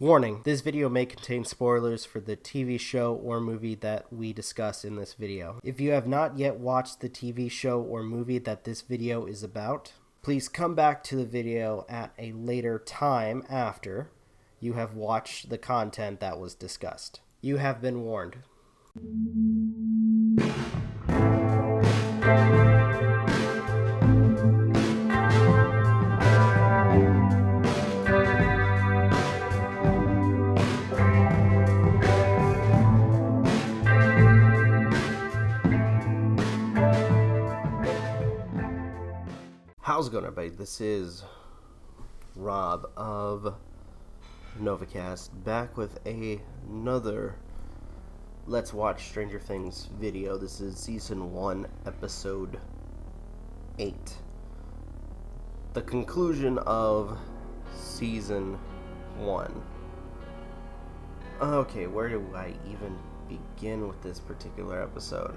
Warning, this video may contain spoilers for the TV show or movie that we discuss in this video. If you have not yet watched the TV show or movie that this video is about, please come back to the video at a later time after you have watched the content that was discussed. You have been warned. How's it going, everybody? This is Rob of Novakast, back with another Let's Watch Stranger Things video. This is Season 1, Episode 8. The conclusion of Season 1. Okay, where do I even begin with this particular episode?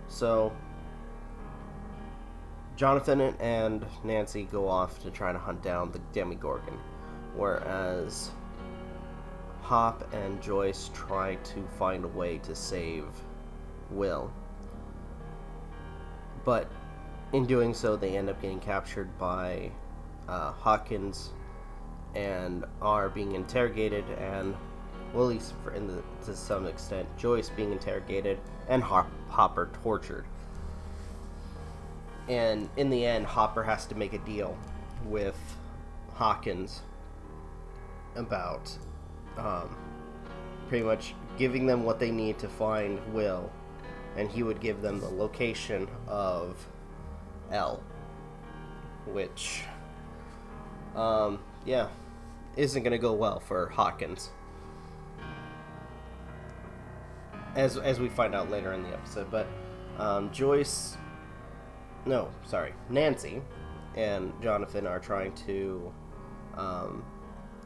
So, Jonathan and Nancy go off to try to hunt down the Demogorgon, whereas Hop and Joyce try to find a way to save Will. But in doing so, they end up getting captured by Hawkins and are being interrogated, and, well, at least to some extent, Joyce being interrogated and Hopper tortured. And in the end, Hopper has to make a deal with Hawkins about pretty much giving them what they need to find Will, and he would give them the location of L, which, isn't going to go well for Hawkins, as we find out later in the episode. But Nancy and Jonathan are trying to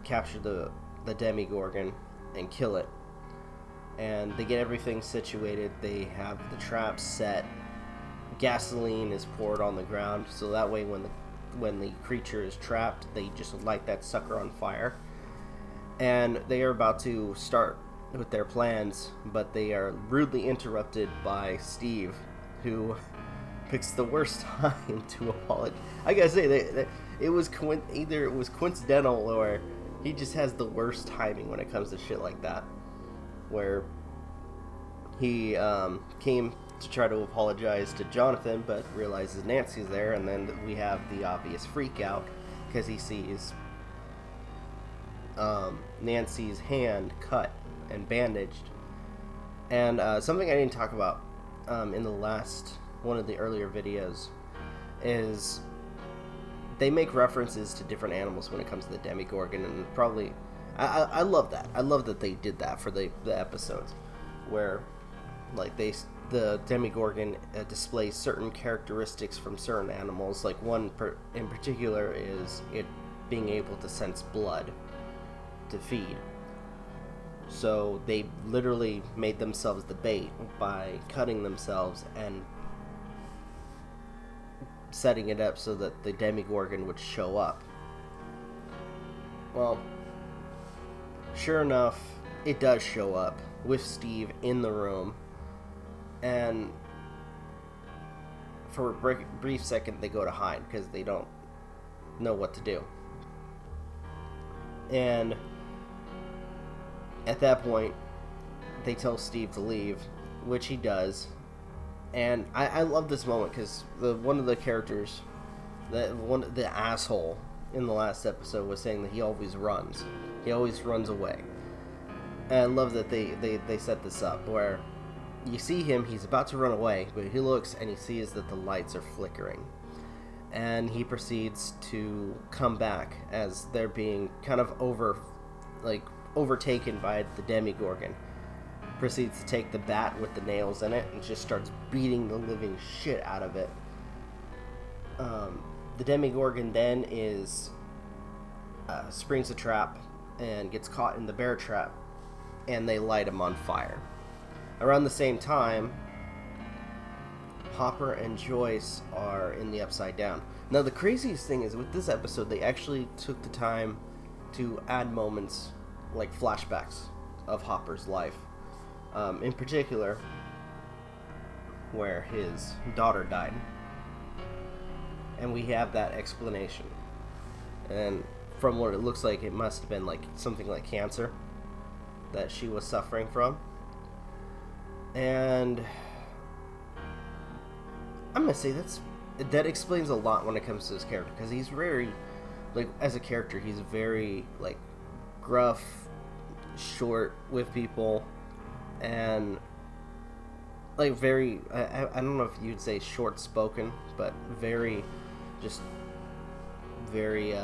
capture the Demogorgon and kill it. And they get everything situated. They have the traps set. Gasoline is poured on the ground, so that way when the creature is trapped, they just light that sucker on fire. And they are about to start with their plans, but they are rudely interrupted by Steve, who picks the worst time to apologize. I gotta say, it was either it was coincidental or he just has the worst timing when it comes to shit like that. Where he came to try to apologize to Jonathan, but realizes Nancy's there, and then we have the obvious freak out because he sees Nancy's hand cut and bandaged. And something I didn't talk about in the last one of the earlier videos is they make references to different animals when it comes to the Demogorgon, and probably I love that. I love that they did that for the episodes where like the Demogorgon displays certain characteristics from certain animals. Like one in particular is it being able to sense blood to feed. So they literally made themselves the bait by cutting themselves and setting it up so that the Demogorgon would show up. Well, sure enough, it does show up with Steve in the room, and for a brief second they go to hide because they don't know what to do. And at that point, they tell Steve to leave, which he does. And I love this moment because one of the characters, the asshole in the last episode, was saying that he always runs. He always runs away. And I love that they set this up where you see him, he's about to run away, but he looks and he sees that the lights are flickering. And he proceeds to come back as they're being kind of overtaken by the Demogorgon. Proceeds to take the bat with the nails in it and just starts beating the living shit out of it. The Demogorgon then springs a trap and gets caught in the bear trap, and they light him on fire. Around the same time, Hopper and Joyce are in the Upside Down. Now, the craziest thing is with this episode, they actually took the time to add moments like flashbacks of Hopper's life, in particular where his daughter died, and we have that explanation. And from what it looks like, it must have been like something like cancer that she was suffering from. And I'm gonna say that explains a lot when it comes to his character, because he's very, like, as a character, he's very, like, gruff, short with people, and, like, very, I don't know if you'd say short spoken, but very, just very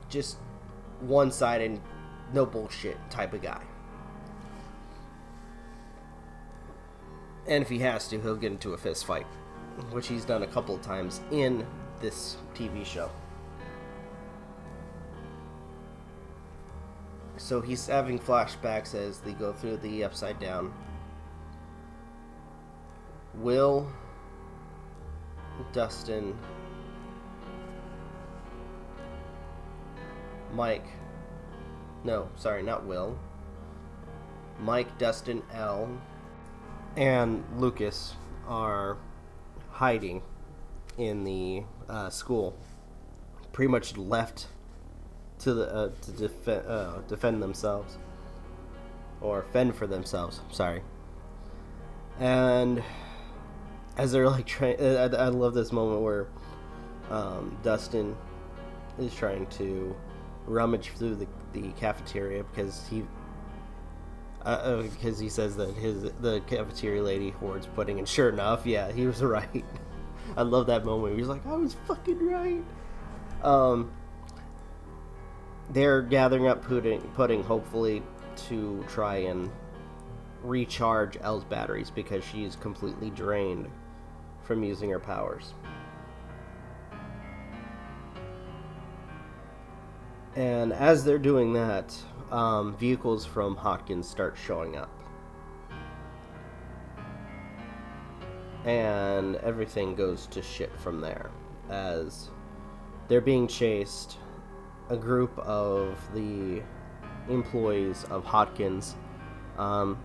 just one-sided, no bullshit type of guy. And if he has to, he'll get into a fist fight, which he's done a couple of times in this TV show. So he's having flashbacks as they go through the Upside Down. Will, Dustin, Mike, no, sorry, not Will, Mike, Dustin, Elle, and Lucas are hiding in the school, pretty much left to defend themselves, or fend for themselves. Sorry. And as they're like trying, I love this moment where Dustin is trying to rummage through the cafeteria because he says that the cafeteria lady hoards pudding, and sure enough, yeah, he was right. I love that moment. He's like, I was fucking right. They're gathering up pudding, hopefully to try and recharge Elle's batteries because she's completely drained from using her powers. And as they're doing that, vehicles from Hopkins start showing up. And everything goes to shit from there. As they're being chased, a group of the employees of Hopkins, I'm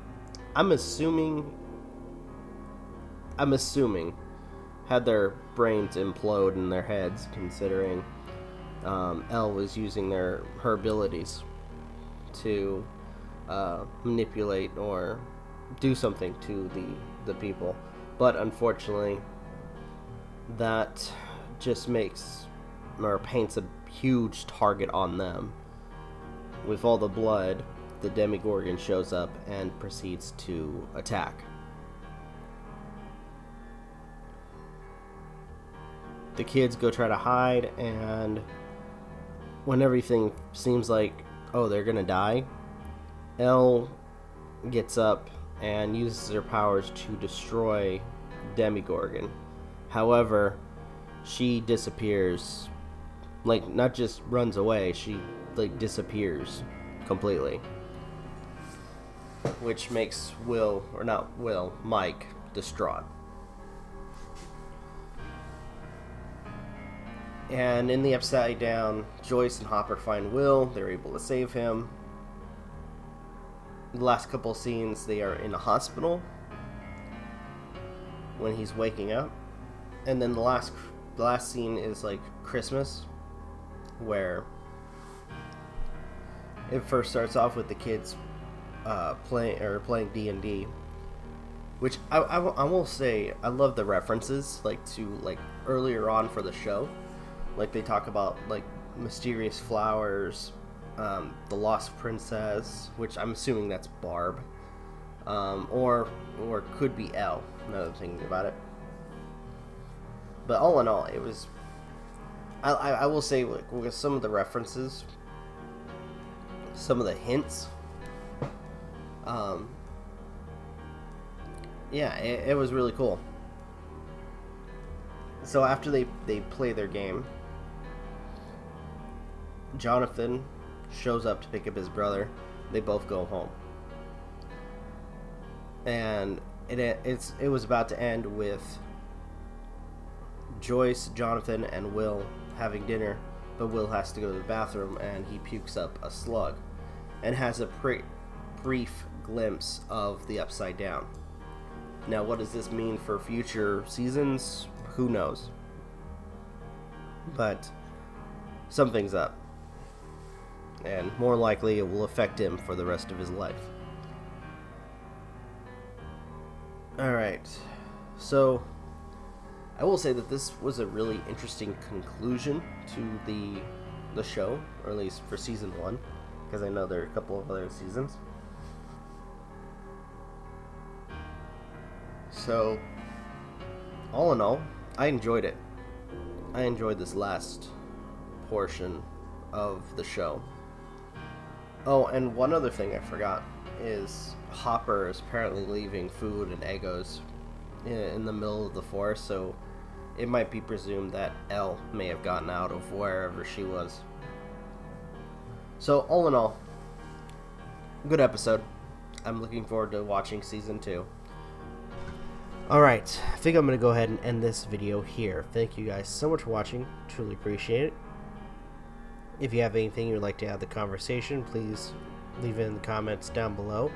assuming had their brains implode in their heads, considering Elle was using her abilities to manipulate or do something to the people. But unfortunately, that just makes or paints a huge target on them. With all the blood, the Demogorgon shows up and proceeds to attack. The kids go try to hide, and when everything seems like, oh, they're gonna die, Elle gets up and uses her powers to destroy Demogorgon. However, she disappears, like, not just runs away, she, like, disappears completely. Which makes Mike distraught. And in the Upside Down, Joyce and Hopper find Will. They're able to save him. The last couple scenes, they are in a hospital when he's waking up. And then the last scene is like Christmas, where it first starts off with the kids playing D&D, which I will say I love the references, like, to, like, earlier on for the show. Like, they talk about, like, mysterious flowers, the lost princess, which I'm assuming that's Barb, or could be Elle, now that I'm thinking about it. But all in all, it was, I will say, like, with some of the references, some of the hints, yeah, it was really cool. So after they play their game, Jonathan shows up to pick up his brother. They both go home, and it was about to end with Joyce, Jonathan, and Will having dinner but Will has to go to the bathroom, and he pukes up a slug, and has a brief glimpse of the Upside Down. Now, what does this mean for future seasons? Who knows? But something's up, and more likely it will affect him for the rest of his life. Alright, so I will say that this was a really interesting conclusion to the show, or at least for season 1, because I know there are a couple of other seasons. So, all in all, I enjoyed it. I enjoyed this last portion of the show. Oh, and one other thing I forgot is Hopper is apparently leaving food and Eggos in the middle of the forest, so it might be presumed that Elle may have gotten out of wherever she was. So, all in all, good episode. I'm looking forward to watching season 2. Alright, I think I'm going to go ahead and end this video here. Thank you guys so much for watching. Truly appreciate it. If you have anything you'd like to add to the conversation, please leave it in the comments down below.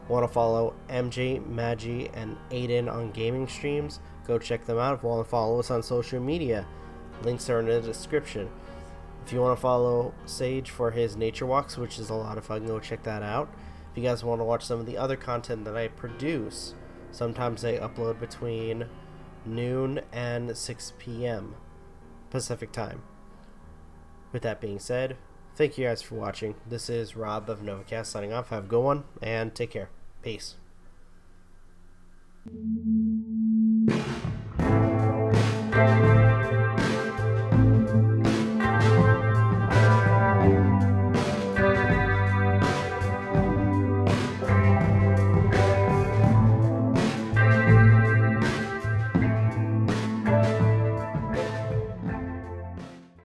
Want to follow MJ, Magi, and Aden on gaming streams? Go check them out. If you want to follow us on social media, links are in the description. If you want to follow Sage for his nature walks, which is a lot of fun, go check that out. If you guys want to watch some of the other content that I produce, sometimes I upload between noon and 6 p.m. Pacific time. With that being said, thank you guys for watching. This is Rob of Novakast signing off. Have a good one, and take care. Peace.